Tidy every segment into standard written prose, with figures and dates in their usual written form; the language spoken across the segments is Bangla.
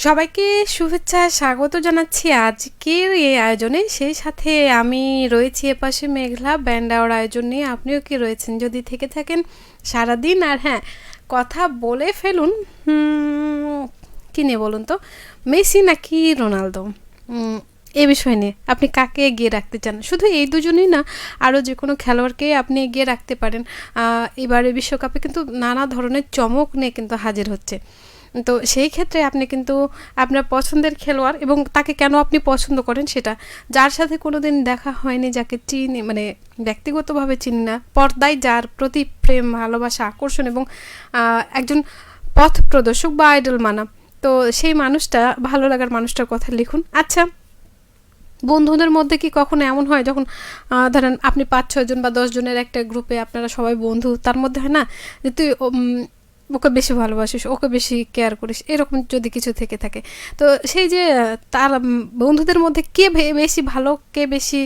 সবাইকে শুভেচ্ছা স্বাগত জানাচ্ছি আজকের এই আয়োজনে। সেই সাথে আমি রয়েছি এপাশে মেঘলা ব্যান্ড আওয়ার আয়োজন নিয়ে। আপনিও কি রয়েছেন যদি থেকে থাকেন সারাদিন? আর হ্যাঁ, কথা বলে ফেলুন। কী নিয়ে বলুন তো, মেসি নাকি রোনালদো? এ বিষয় নিয়ে আপনি কাকে এগিয়ে রাখতে চান? শুধু এই দুজনই না, আরও যে কোনো খেলোয়াড়কেই আপনি এগিয়ে রাখতে পারেন। এবারে বিশ্বকাপে কিন্তু নানা ধরনের চমক নিয়ে কিন্তু হাজির হচ্ছে। তো সেই ক্ষেত্রে আপনি কিন্তু আপনার পছন্দের খেলোয়াড় এবং তাকে কেন আপনি পছন্দ করেন সেটা, যার সাথে কোনো দিন দেখা হয়নি, যাকে চিনি মানে ব্যক্তিগতভাবে চিনি না, পর্দায় যার প্রতি প্রেম, ভালোবাসা, আকর্ষণ এবং একজন পথ প্রদর্শক বা আইডল মানা, তো সেই মানুষটা, ভালো লাগার মানুষটার কথা লিখুন। আচ্ছা, বন্ধুদের মধ্যে কি কখনো এমন হয় যখন ধরেন আপনি 5-6 জন বা 10 জনের একটা গ্রুপে আপনারা সবাই বন্ধু, তার মধ্যে হয় না যে তুই ওকে বেশি ভালোবাসিস, ওকে বেশি কেয়ার করিস, এরকম যদি কিছু থেকে থাকে, তো সেই যে তার বন্ধুদের মধ্যে কে বেশি ভালো, কে বেশি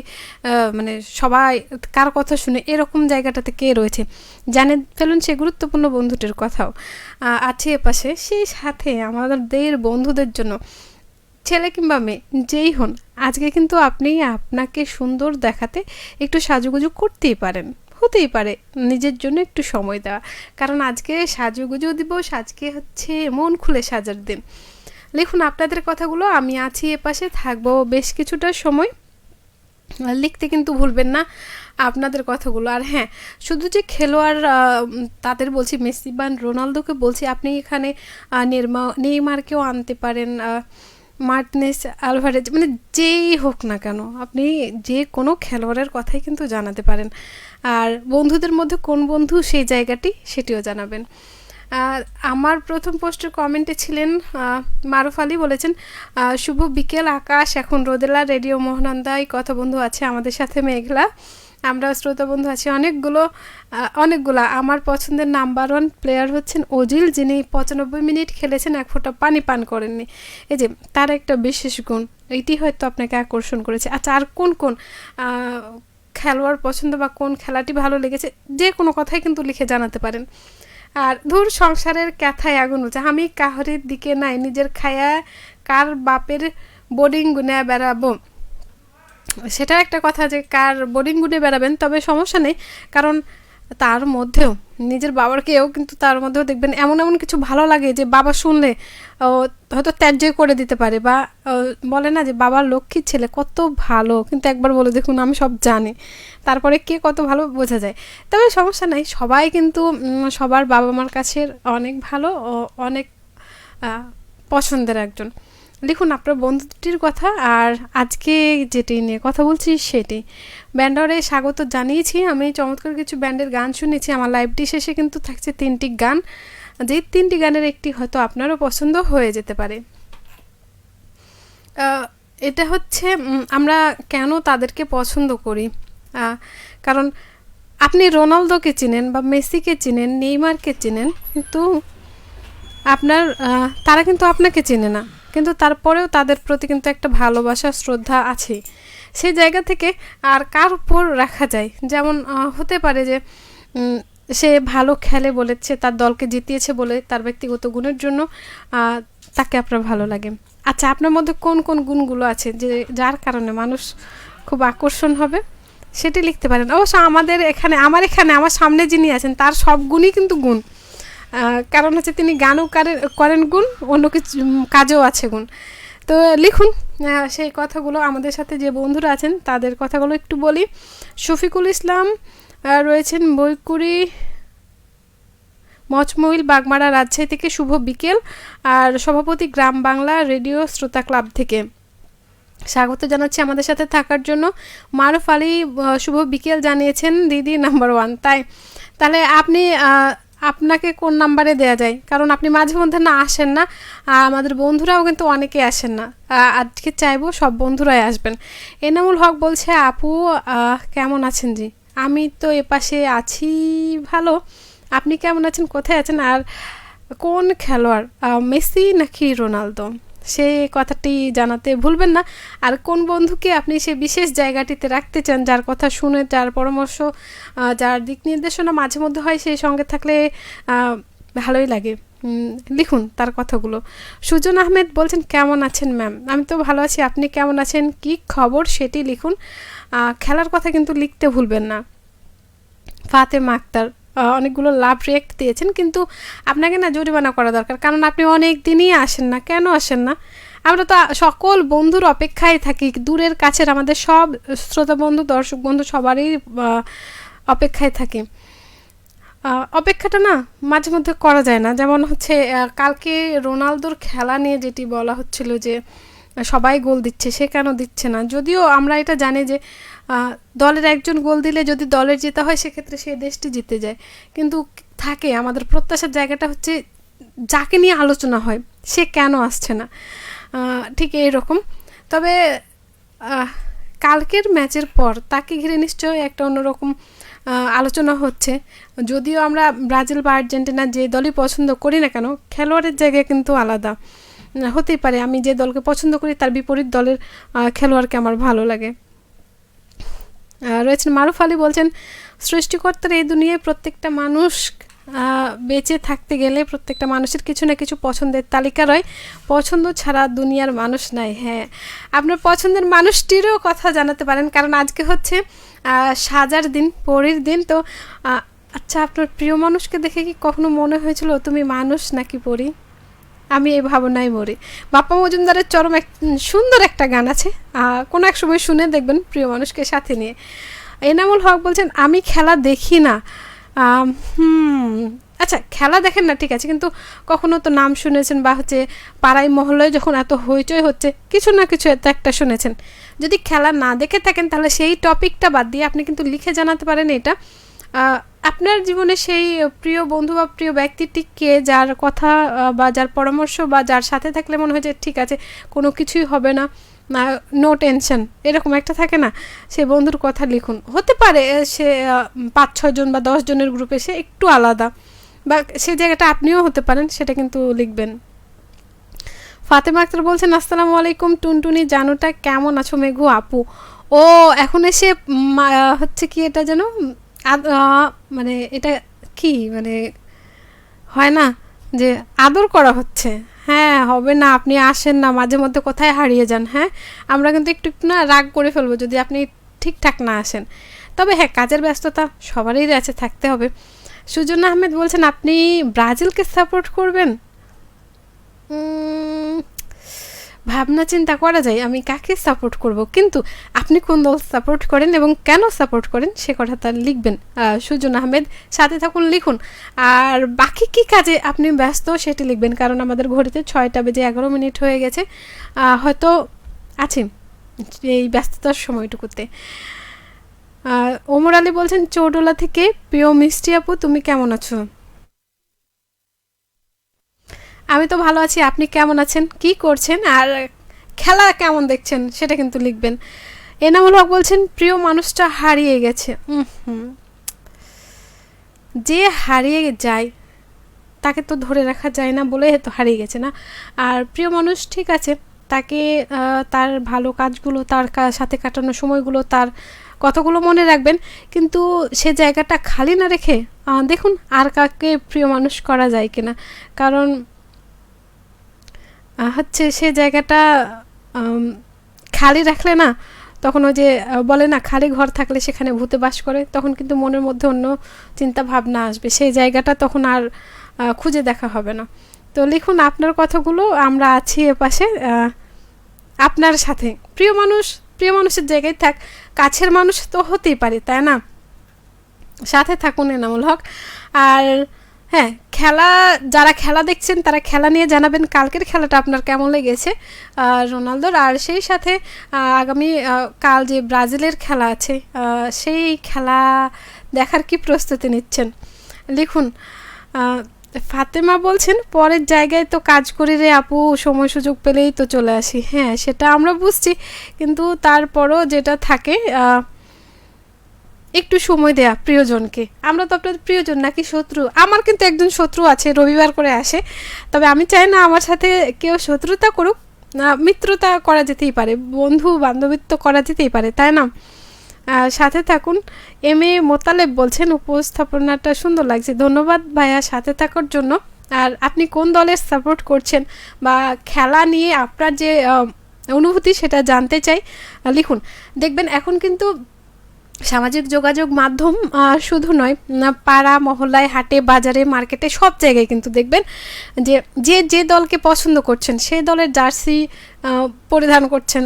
মানে সবাই কার কথা শুনে, এরকম জায়গাটাতে কে রয়েছে জানে ফেলুন সেই গুরুত্বপূর্ণ বন্ধুটির কথাও আছে এপাশে। সেই সাথে আমাদের বন্ধুদের জন্য, ছেলে কিংবা মেয়ে যেই হন, আজকে কিন্তু আপনি আপনাকে সুন্দর দেখাতে একটু সাজুগুজু করতেই পারেন। হতেই পারে নিজের জন্য একটু সময় দেওয়া, কারণ আজকে সাজুগুজু দিবস, আজকে হচ্ছে মন খুলে সাজার দিন। লিখুন আপনাদের কথাগুলো, আমি আছি এপাশে, থাকবো বেশ কিছুটা সময়। লিখতে কিন্তু ভুলবেন না আপনাদের কথাগুলো। আর হ্যাঁ, শুধু যে খেলোয়াড় তাদের বলছি, মেসি বা রোনালদোকে বলছি, আপনি এখানে নেইমারকেও আনতে পারেন, মার্টিনেস, আলভারেজ, মানে যেই হোক না কেন, আপনি যে কোনো খেলোয়াড়ের কথাই কিন্তু জানাতে পারেন। আর বন্ধুদের মধ্যে কোন বন্ধু সেই জায়গাটি, সেটিও জানাবেন। আর আমার প্রথম পোস্টের কমেন্টে ছিলেন মারুফ আলী, বলেছেন শুভ বিকেল আকাশ, এখন রোদেলা, রেডিও মোহনন্দায় কথা বন্ধু আছে আমাদের সাথে মেঘলা, আমরা শ্রোতা বন্ধু আছি অনেকগুলা। আমার পছন্দের নাম্বার 1 প্লেয়ার হচ্ছেন ওজিল, যিনি 95 মিনিট খেলেছেন, এক ফোঁটা পানি পান করেননি। এই যে তার একটা বিশেষ গুণ, এটি হয়তো আপনাকে আকর্ষণ করেছে। আচ্ছা, আর কোন কোন খেলোয়াড় পছন্দ বা কোন খেলাটি ভালো লেগেছে, যে কোনো কথাই কিন্তু লিখে জানাতে পারেন। আর ধুর, সংসারের ক্যাথায় আগুন উঠছে, আমি কাহরির দিকে নাই, নিজের খায়া কার বাপের বোর্ডিং গুনে বেড়াবো। সেটা একটা কথা যে কার বোর্ডিং গুনে বেড়াবেন, তবে সমস্যা নেই, কারণ তার মধ্যেও নিজের বাবাকেও কিন্তু তার মধ্যেও দেখবেন এমন এমন কিছু ভালো লাগে যে বাবা শুনলে হয়তো ত্যায্য করে দিতে পারে, বা বলে না যে বাবার লক্ষ্মীর ছেলে কত ভালো, কিন্তু একবার বলে দেখুন আমি সব জানি, তারপরে কে কত ভালো বোঝা যায়। তবে সমস্যা নাই, সবাই কিন্তু সবার বাবা মার কাছে অনেক ভালো ও অনেক পছন্দের একজন। লিখুন আপনার বন্ধুটির কথা। আর আজকে যেটি নিয়ে কথা বলছি সেটি, ব্যান্ডরে স্বাগত জানিয়েছি। আমি চমৎকার কিছু ব্যান্ডের গান শুনেছি। আমার লাইভটি শেষে কিন্তু থাকছে 3টি গান, যে 3টি গানের একটি হয়তো আপনারও পছন্দ হয়ে যেতে পারে। এটা হচ্ছে আমরা কেন তাদেরকে পছন্দ করি, কারণ আপনি রোনালদোকে চিনেন বা মেসিকে চিনেন, নেইমারকে চিনেন, কিন্তু তারা কিন্তু আপনাকে চেনে না, কিন্তু তারপরেও তাদের প্রতি কিন্তু একটা ভালোবাসা, শ্রদ্ধা আছে। সেই জায়গা থেকে আর কার উপর রাখা যায়, যেমন হতে পারে যে সে ভালো খেলে বলেছে, তার দলকে জিতিয়েছে বলে, তার ব্যক্তিগত গুণের জন্য তাকে আপনার ভালো লাগে। আচ্ছা, আপনার মধ্যে কোন কোন গুণগুলো আছে যে যার কারণে মানুষ খুব আকর্ষণ হবে, সেটি লিখতে পারেন। অবশ্য আমার সামনে যিনি আছেন তার সব গুণই কিন্তু গুণ, কারণ হচ্ছে তিনি গানও করেন গুণ, অন্য কিছু কাজেও আছে গুণ। তো লিখুন সেই কথাগুলো। আমাদের সাথে যে বন্ধুরা আছেন তাদের কথাগুলো একটু বলি। শফিকুল ইসলাম রয়েছেন বইকুড়ি মচমইল, বাগমারা, রাজশাহী থেকে শুভ বিকেল। আর সভাপতি গ্রাম বাংলা রেডিও শ্রোতা ক্লাব থেকে স্বাগত জানাচ্ছি আমাদের সাথে থাকার জন্য। মারুফ আলী শুভ বিকেল জানিয়েছেন দিদি নাম্বার 1। তাহলে আপনাকে কোন নাম্বারে দেয়া যায়, কারণ আপনি মাঝে মধ্যে না আসেন না, আমাদের বন্ধুরাও কিন্তু অনেকে আসেন না। আজকে চাইবো সব বন্ধুরাই আসবেন। এনামুল হক বলছে আপু কেমন আছেন? জি, আমি তো এপাশে আছি ভালো, আপনি কেমন আছেন, কোথায় আছেন, আর কোন খেলোয়াড়, মেসি নাকি রোনালদো, সেই কথাটি জানাতে ভুলবেন না। আর কোন বন্ধুকে আপনি সে বিশেষ জায়গাটিতে রাখতে চান, যার কথা শুনে, যার পরামর্শ, যার দিক নির্দেশনা মাঝে মধ্যে হয়, সেই সঙ্গে থাকলে ভালোই লাগে, লিখুন তার কথাগুলো। সুজন আহমেদ বলছেন কেমন আছেন ম্যাম? আমি তো ভালো আছি, আপনি কেমন আছেন, কি খবর সেটি লিখুন। খেলার কথা কিন্তু লিখতে ভুলবেন না। ফাতেমা আক্তার অনেকগুলো লাভ রিয়েক্ট দিয়েছেন, কিন্তু আপনাকে না জরিমানা করা দরকার, কারণ আপনি অনেক দিনই আসেন না। কেন আসেন না? আমরা তো সকল বন্ধুর অপেক্ষায় থাকি, দূরের কাছের আমাদের সব শ্রোতা বন্ধু, দর্শক বন্ধু সবারই অপেক্ষায় থাকি। অপেক্ষাটা না মাঝে মধ্যে করা যায় না। যেমন হচ্ছে কালকে রোনালদোর খেলা নিয়ে যেটি বলা হচ্ছিল যে সবাই গোল দিচ্ছে, সে কেন দিচ্ছে না? যদিও আমরা এটা জানি যে দলের একজন গোল দিলে যদি দলের জেতা হয় সেক্ষেত্রে সেই দেশটি জিতে যায়, কিন্তু থাকে আমাদের প্রত্যাশার জায়গাটা হচ্ছে যাকে নিয়ে আলোচনা হয় সে কেন আসছে না, ঠিক এইরকম। তবে কালকের ম্যাচের পর তাকে ঘিরে নিশ্চয়ই একটা অন্যরকম আলোচনা হচ্ছে। যদিও আমরা ব্রাজিল বা আর্জেন্টিনা যে দলই পছন্দ করি না কেন, খেলোয়াড়ের জায়গায় কিন্তু আলাদা হতেই পারে। আমি যে দলকে পছন্দ করি তার বিপরীত দলের খেলোয়াড়কে আমার ভালো লাগে। রয়েছেন মারুফ আলী, বলছেন সৃষ্টিকর্তার এই দুনিয়ায় প্রত্যেকটা মানুষ বেঁচে থাকতে গেলে প্রত্যেকটা মানুষের কিছু না কিছু পছন্দের তালিকা রয়, পছন্দ ছাড়া দুনিয়ার মানুষ নাই। হ্যাঁ, আপনার পছন্দের মানুষটিরও কথা জানাতে পারেন, কারণ আজকে হচ্ছে সাজার দিন, পরীর দিন। তো আচ্ছা, আপনার প্রিয় মানুষকে দেখে কি কখনো মনে হয়েছিল তুমি মানুষ নাকি পরী? আমি এই ভাবনায় মরি। বাপ্পা মজুমদারের চরম এক সুন্দর একটা গান আছে, কোনো এক সময় শুনে দেখবেন প্রিয় মানুষকে সাথে নিয়ে। এনামুল হক বলছেন আমি খেলা দেখি না। আচ্ছা, খেলা দেখেন না ঠিক আছে, কিন্তু কখনো তো নাম শুনেছেন বা হচ্ছে পাড়ায় মহল্লায় যখন এত হইচই হচ্ছে কিছু না কিছু এত একটা শুনেছেন। যদি খেলা না দেখে থাকেন তাহলে সেই টপিকটা বাদ দিয়ে আপনি কিন্তু লিখে জানাতে পারেন এটা আপনার জীবনে সেই প্রিয় বন্ধু বা প্রিয় ব্যক্তিটি কে, যার কথা বা যার পরামর্শ বা যার সাথে থাকলে মনে হয় যে ঠিক আছে কোনো কিছুই হবে না, নো টেনশন, এরকম একটা থাকে না, সে বন্ধুর কথা লিখুন। হতে পারে সে 5-6 জন বা 10 জনের গ্রুপে সে একটু আলাদা, বা সে জায়গাটা আপনিও হতে পারেন, সেটা কিন্তু লিখবেন। ফাতেমা আক্তার বলছেন আসসালামু আলাইকুম টুনটুনি জানুটা, কেমন আছো মেঘু আপু? ও এখন এসে হচ্ছে কি এটা যেন মানে এটা কি মানে হয় না যে আদর করা হচ্ছে? হ্যাঁ, হবে না, আপনি আসেন না, মাঝে মধ্যে কোথায় হারিয়ে যান। হ্যাঁ, আমরা কিন্তু একটু একটু না রাগ করে ফেলবো যদি আপনি ঠিকঠাক না আসেন। তবে হ্যাঁ, কাজের ব্যস্ততা সবারই আছে, থাকতে হবে। সুজন আহমেদ বলছেন আপনি ব্রাজিলকে সাপোর্ট করবেন। ভাবনা চিন্তা করা যায় আমি কাকে সাপোর্ট করব, কিন্তু আপনি কোন দল সাপোর্ট করেন এবং কেন সাপোর্ট করেন সে কথা তার লিখবেন। সুজন আহমেদ, সাথে থাকুন, লিখুন। আর বাকি কি কাজে আপনি ব্যস্ত সেটি লিখবেন, কারণ আমাদের ঘড়িতে 6:11 হয়ে গেছে, হয়তো আছে এই ব্যস্ততার সময়টুকুতে। ওমর আলী বলছেন চৌডোলা থেকে, প্রিয় মিষ্টি আপু তুমি কেমন আছো? আমি তো ভালো আছি, আপনি কেমন আছেন, কি করছেন, আর খেলা কেমন দেখছেন সেটা কিন্তু লিখবেন। এনামুল হক বলছেন প্রিয় মানুষটা হারিয়ে গেছে। যে হারিয়ে যায় তাকে তো ধরে রাখা যায় না বলে তো হারিয়ে গেছে না। আর প্রিয় মানুষ ঠিক আছে, তাকে তার ভালো কাজগুলো, তার সাথে কাটানো সময়গুলো, তার কতগুলো মনে রাখবেন, কিন্তু সে জায়গাটা খালি না রেখে দেখুন আর কাকে প্রিয় মানুষ করা যায় কিনা। কারণ হচ্ছে সে জায়গাটা খালি রাখলে না, তখন ওই যে বলে না খালি ঘর থাকলে সেখানে ভূতে বাস করে, তখন কিন্তু মনের মধ্যে অন্য চিন্তা ভাবনা আসবে, সেই জায়গাটা তখন আর খুঁজে দেখা হবে না। তো লিখুন আপনার কথাগুলো, আমরা আছি এপাশে আপনার সাথে। প্রিয় মানুষ প্রিয় মানুষের জায়গায় থাক, কাছের মানুষ তো হতেই পারে, তাই না? সাথে থাকুন এনামুল হক। আর হ্যাঁ, খেলা যারা খেলা দেখছেন তারা খেলা নিয়ে জানাবেন কালকের খেলাটা আপনার কেমন লেগেছে রোনালদোর। আর সেই সাথে আগামী কাল যে ব্রাজিলের খেলা আছে সেই খেলা দেখার কি প্রস্তুতি নিচ্ছেন লিখুন। ফাতেমা বলছেন পরের জায়গায় তো কাজ করি রে আপু, সময় সুযোগ পেলেই তো চলে আসি। হ্যাঁ, সেটা আমরা বুঝছি, কিন্তু তারপরও যেটা থাকে একটু সময় দেয়া প্রিয়জনকে। আমরা তো আপনার প্রিয়জন নাকি শত্রু? আমার কিন্তু একজন শত্রু আছে, রবিবার করে আসে, তবে আমি চাই না আমার সাথে কেউ শত্রুতা করুক, মিত্রতা করা যেতেই পারে, বন্ধু বান্ধবিত্ব করা যেতেই পারে, তাই না? সাথে থাকুন। এম এ মোতালেব বলছেন উপস্থাপনাটা সুন্দর লাগছে, ধন্যবাদ ভাইয়া সাথে থাকার জন্য। আর আপনি কোন দলের সাপোর্ট করছেন বা খেলা নিয়ে আপনার যে অনুভূতি সেটা জানতে চাই, লিখুন। দেখবেন এখন কিন্তু সামাজিক যোগাযোগ মাধ্যম শুধু নয়, পাড়া মহল্লায়, হাটে বাজারে, মার্কেটে, সব জায়গায় কিন্তু দেখবেন যে যে যে দলকে পছন্দ করছেন সেই দলের জার্সি পরিধান করছেন।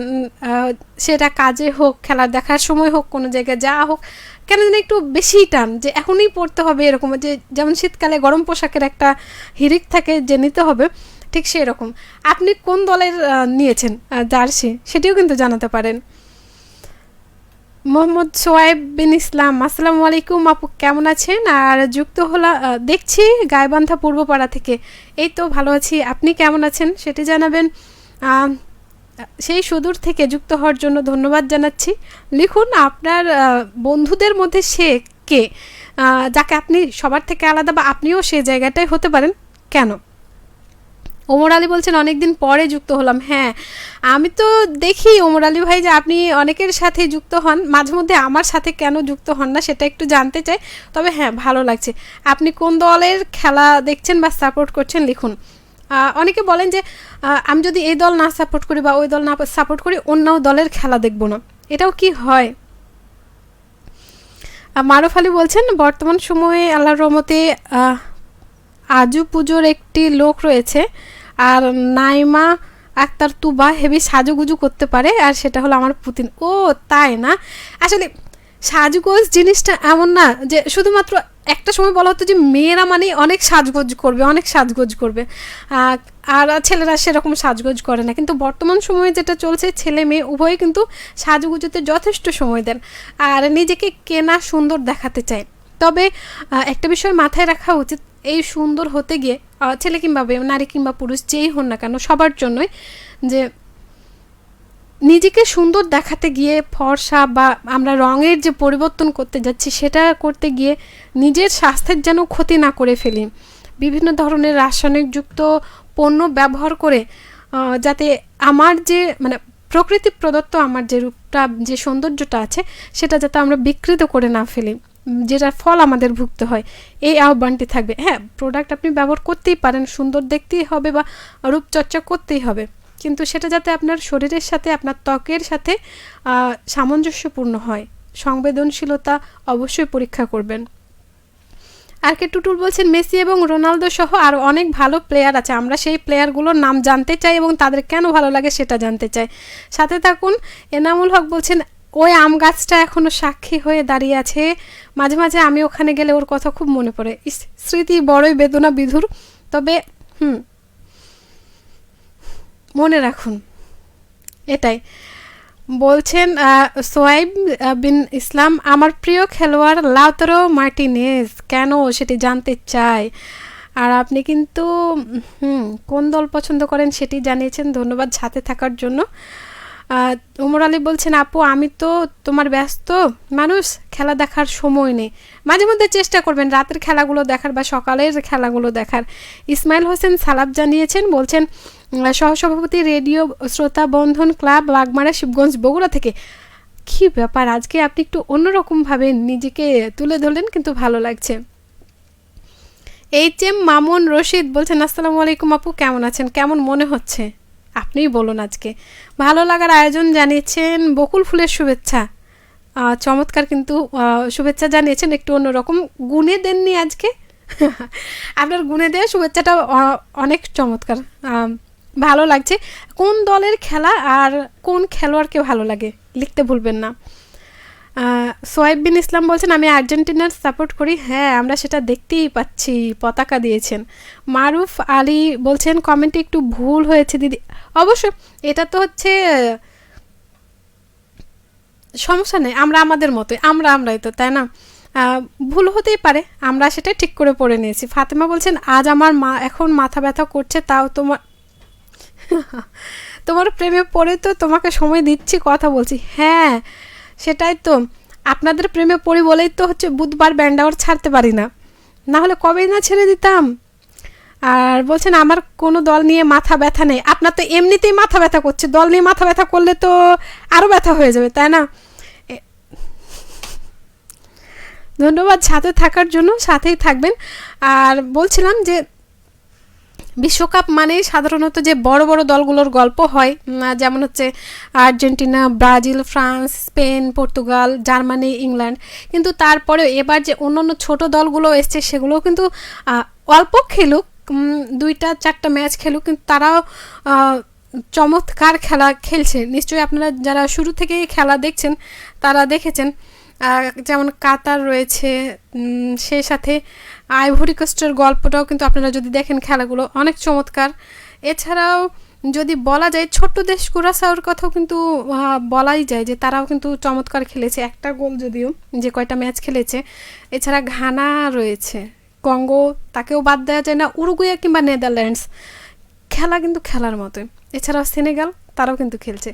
সেটা কাজে হোক, খেলা দেখার সময় হোক, কোনো জায়গায় যাওয়া হোক, কেন যেন একটু বেশিই টান যে এখনই পড়তে হবে, এরকম যে যেমন শীতকালে গরম পোশাকের একটা হিড়িক থাকে যে নিতে হবে, ঠিক সেই রকম। আপনি কোন দলের নিয়েছেন জার্সি সেটিও কিন্তু জানাতে পারেন। মোহাম্মদ সোয়াইব বিন ইসলাম, আসসালামু আলাইকুম আপু, কেমন আছেন? আর যুক্ত হলা দেখছি গাইবান্ধা পূর্বপাড়া থেকে। এই তো ভালো আছি, আপনি কেমন আছেন সেটি জানাবেন। সেই সুদূর থেকে যুক্ত হওয়ার জন্য ধন্যবাদ জানাচ্ছি। লিখুন আপনার বন্ধুদের মধ্যে সে কে, যাকে আপনি সবার থেকে আলাদা, বা আপনিও সেই জায়গাটায় হতে পারেন, কেন? ওমর আলী বলছেন অনেকদিন পরে যুক্ত হলাম। হ্যাঁ, আমি তো দেখি ওমর আলী ভাই যে আপনি অনেকের সাথে যুক্ত হন, মাঝে মধ্যে আমার সাথে কেন যুক্ত হন না সেটা একটু জানতে চাই। তবে হ্যাঁ, ভালো লাগছে। আপনি কোন দলের খেলা দেখছেন বা সাপোর্ট করছেন লিখুন। অনেকে বলেন যে আমি যদি এই দল না সাপোর্ট করি বা ওই দল না সাপোর্ট করি, অন্য দলের খেলা দেখব না, এটাও কি হয়? মারুফ আলী বলছেন বর্তমান সময়ে আল্লাহর রহমতে আজু পুজোর একটি লোক রয়েছে, আর নাইমা আক্তার তুবা হেভি সাজুগুজু করতে পারে, আর সেটা হলো আমার পুতিন। ও তাই না? আসলে সাজগোজ জিনিসটা এমন না যে শুধুমাত্র একটা সময় বলা হতো যে মেয়েরা মানে অনেক সাজগোজ করবে, অনেক সাজগোজ করবে, আর ছেলেরা সেরকম সাজগোজ করে না। কিন্তু বর্তমান সময়ে যেটা চলছে, ছেলে মেয়ে উভয়ই কিন্তু সাজগুজুতে যথেষ্ট সময় দেন আর নিজেকে কেনা সুন্দর দেখাতে চায়। তবে একটা বিষয় মাথায় রাখা উচিত, এই সুন্দর হতে গিয়ে ছেলে কিংবা নারী কিংবা পুরুষ যেই হন না কেন, সবার জন্যই যে নিজেকে সুন্দর দেখাতে গিয়ে ফর্সা বা আমরা রঙের যে পরিবর্তন করতে যাচ্ছি সেটা করতে গিয়ে নিজের স্বাস্থ্যের যেন ক্ষতি না করে ফেলি। বিভিন্ন ধরনের রাসায়নিকযুক্ত পণ্য ব্যবহার করে যাতে আমার যে মানে প্রকৃতি প্রদত্ত আমার যে রূপটা, যে সৌন্দর্যটা আছে, সেটা যাতে আমরা বিকৃত করে না ফেলি, যেটার ফল আমাদের ভুগতে হয়, এই আহ্বানটি থাকবে। হ্যাঁ, প্রোডাক্ট আপনি ব্যবহার করতেই পারেন, সুন্দর দেখতেই হবে বা রূপচর্চা করতেই হবে, কিন্তু সেটা যাতে আপনার শরীরের সাথে, আপনার ত্বকের সাথে সামঞ্জস্যপূর্ণ হয়। সংবেদনশীলতা অবশ্যই পরীক্ষা করবেন। আর কে টুটুল বলছেন মেসি এবং রোনালদো সহ আরও অনেক ভালো প্লেয়ার আছে, আমরা সেই প্লেয়ারগুলোর নাম জানতে চাই এবং তাদের কেন ভালো লাগে সেটা জানতে চাই। সাথে থাকুন। এনামুল হক বলছেন ওই আম গাছটা এখনও সাক্ষী হয়ে দাঁড়িয়ে আছে, মাঝে মাঝে আমি ওখানে গেলে ওর কথা খুব মনে পড়ে। স্মৃতি বড়ই বেদনা বিধুর, তবে মনে রাখুন। এটাই বলছেন সোয়াইব বিন ইসলাম, আমার প্রিয় খেলোয়াড় লাউতারো মার্টিনেজ, কেন সেটি জানতে চাই। আর আপনি কিন্তু কোন দল পছন্দ করেন সেটি জানিয়েছেন, ধন্যবাদ সাথে থাকার জন্য। ওমর আলী বলছেন আপু আমি তো তোমার ব্যস্ত মানুষ, খেলা দেখার সময় নেই, মাঝে মধ্যে চেষ্টা করবেন রাতের খেলাগুলো দেখার বা সকালের খেলাগুলো দেখার। ইসমাইল হোসেন সালাব জানিয়েছেন, বলছেন সহসভাপতি রেডিও শ্রোতা বন্ধন ক্লাব, বাগমারা, শিবগঞ্জ, বগুড়া থেকে। কি ব্যাপার, আজকে আপনি একটু অন্যরকমভাবে নিজেকে তুলে ধরলেন, কিন্তু ভালো লাগছে। এইচ এম মামুন রশিদ বলছেন আসসালামু আলাইকুম আপু, কেমন আছেন, কেমন মনে হচ্ছে আপনিই বলুন। আজকে ভালো লাগার আয়োজন জানিয়েছেন, বকুল ফুলের শুভেচ্ছা, চমৎকার কিন্তু শুভেচ্ছা জানিয়েছেন, একটু অন্যরকম গুণে দেননি আজকে আপনার গুণে দেওয়া শুভেচ্ছাটা অনেক চমৎকার, ভালো লাগছে। কোন দলের খেলা আর কোন খেলোয়াড়কে ভালো লাগে লিখতে ভুলবেন না। সোয়াইব বিন ইসলাম বলছেন আমি আর্জেন্টিনার সাপোর্ট করি। হ্যাঁ, আমরা সেটা দেখতেই পাচ্ছি, পতাকা দিয়েছেন। মারুফ আলী বলছেন কমেন্টে একটু ভুল হয়েছে দিদি। অবশ্যই এটা তো হচ্ছে সমস্যা নেই, আমরা আমাদের মতোই, আমরাই তো, তাই না? ভুল হতেই পারে, আমরা সেটা ঠিক করে পড়ে নিয়েছি। ফাতেমা বলছেন আজ আমার মা এখন মাথা ব্যথা করছে, তাও তোমার প্রেমে পড়ে তো তোমাকে সময় দিচ্ছি, কথা বলছি। হ্যাঁ সেটাই তো, আপনাদের প্রেমে পড়ি বলেই তো হচ্ছে বুধবার ব্যান্ডাওয়ার ছাড়তে পারি না, না হলে কবেই না ছেড়ে দিতাম। আর বলছেন আমার কোনো দল নিয়ে মাথা ব্যথা নেই, আপনার তো এমনিতেই মাথা ব্যথা করছে, দল নিয়ে মাথা ব্যথা করলে তো আরও ব্যথা হয়ে যাবে, তাই না? ধন্যবাদ সাথে থাকার জন্য, সাথেই থাকবেন। আর বলছিলাম যে বিশ্বকাপ মানেই সাধারণত যে বড় বড় দলগুলোর গল্প হয়, যেমন হচ্ছে Argentina, Brazil, France, Spain, Portugal, Germany, England. কিন্তু তারপরেও এবার যে অন্যান্য ছোট দলগুলো এসছে সেগুলোও কিন্তু অল্প খেলুক, 2-4টা ম্যাচ খেলুক, কিন্তু তারাও চমৎকার খেলা খেলছে। নিশ্চয়ই আপনারা যারা শুরু থেকে খেলা দেখছেন তারা দেখেছেন, যেমন কাতার রয়েছে, সেই সাথে আইভরি কোস্টের গল্পটাও কিন্তু আপনারা যদি দেখেন খেলাগুলো অনেক চমৎকার। এছাড়াও যদি বলা যায় ছোট্ট দেশ কুরাসাওর কথাও কিন্তু বলাই যায় যে তারাও কিন্তু চমৎকার খেলেছে, একটা গোল যদিও যে কয়টা ম্যাচ খেলেছে। এছাড়া ঘানা রয়েছে, কঙ্গো, তাকেও বাদ দেওয়া যায় না, উরুগুয়ে কিংবা নেদারল্যান্ডস, খেলা কিন্তু খেলার মতোই। এছাড়াও সেনেগাল, তারাও কিন্তু খেলছে।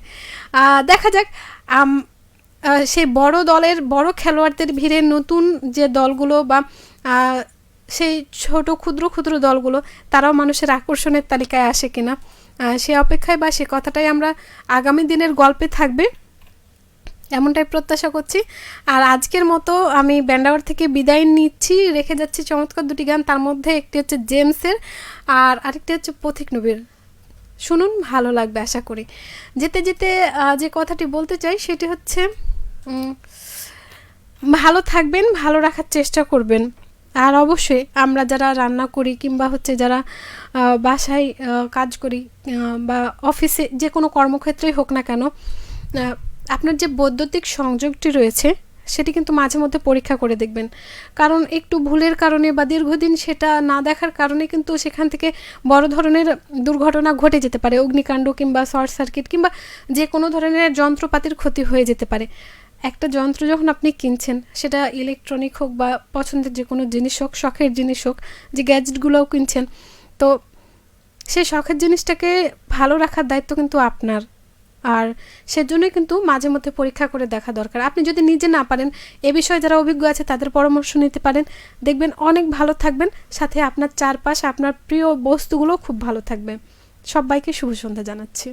দেখা যাক সেই বড় দলের বড় খেলোয়াড়দের ভিড়ে নতুন যে দলগুলো বা সেই ছোট ক্ষুদ্র ক্ষুদ্র দলগুলো তারাও মানুষের আকর্ষণের তালিকায় আসে কিনা, সে অপেক্ষায় বা সে কথাটাই আমরা আগামী দিনের গল্পে থাকবে এমনটাই প্রত্যাশা করছি। আর আজকের মতো আমি ব্যান্ডাওয়ার থেকে বিদায় নিচ্ছি, রেখে যাচ্ছি চমৎকার দুটি গান। তার মধ্যে একটি হচ্ছে জেমসের আর আরেকটি হচ্ছে পথিক নবীর। শুনুন, ভালো লাগবে আশা করি। যেতে যেতে যে কথাটি বলতে চাই সেটি হচ্ছে ভালো থাকবেন, ভালো রাখার চেষ্টা করবেন। আর অবশ্যই আমরা যারা রান্না করি কিংবা হচ্ছে যারা বাসায় কাজ করি বা অফিসে যে কোনো কর্মক্ষেত্রেই হোক না কেন, আপনার যে বৈদ্যুতিক সংযোগটি রয়েছে সেটি কিন্তু মাঝে মধ্যে পরীক্ষা করে দেখবেন। কারণ একটু ভুলের কারণে বা দীর্ঘদিন সেটা না দেখার কারণে কিন্তু সেখান থেকে বড় ধরনের দুর্ঘটনা ঘটে যেতে পারে, অগ্নিকাণ্ড কিংবা শর্ট সার্কিট কিংবা যে কোনো ধরনের যন্ত্রপাতির ক্ষতি হয়ে যেতে পারে। একটা যন্ত্র যখন আপনি কিনছেন, সেটা ইলেকট্রনিক হোক বা পছন্দের যে কোনো জিনিস হোক, শখের জিনিস হোক, যে গ্যাজেটগুলোও কিনছেন, তো সেই শখের জিনিসটাকে ভালো রাখার দায়িত্ব কিন্তু আপনার। আর সেজন্যই কিন্তু মাঝে মধ্যে পরীক্ষা করে দেখা দরকার। আপনি যদি নিজে না পারেন, এ বিষয়ে যারা অভিজ্ঞ আছে তাদের পরামর্শ নিতে পারেন, দেখবেন অনেক ভালো থাকবেন। সাথে আপনার চারপাশ, আপনার প্রিয় বস্তুগুলো খুব ভালো থাকবে। সবাইকে শুভ সন্ধ্যা জানাচ্ছি।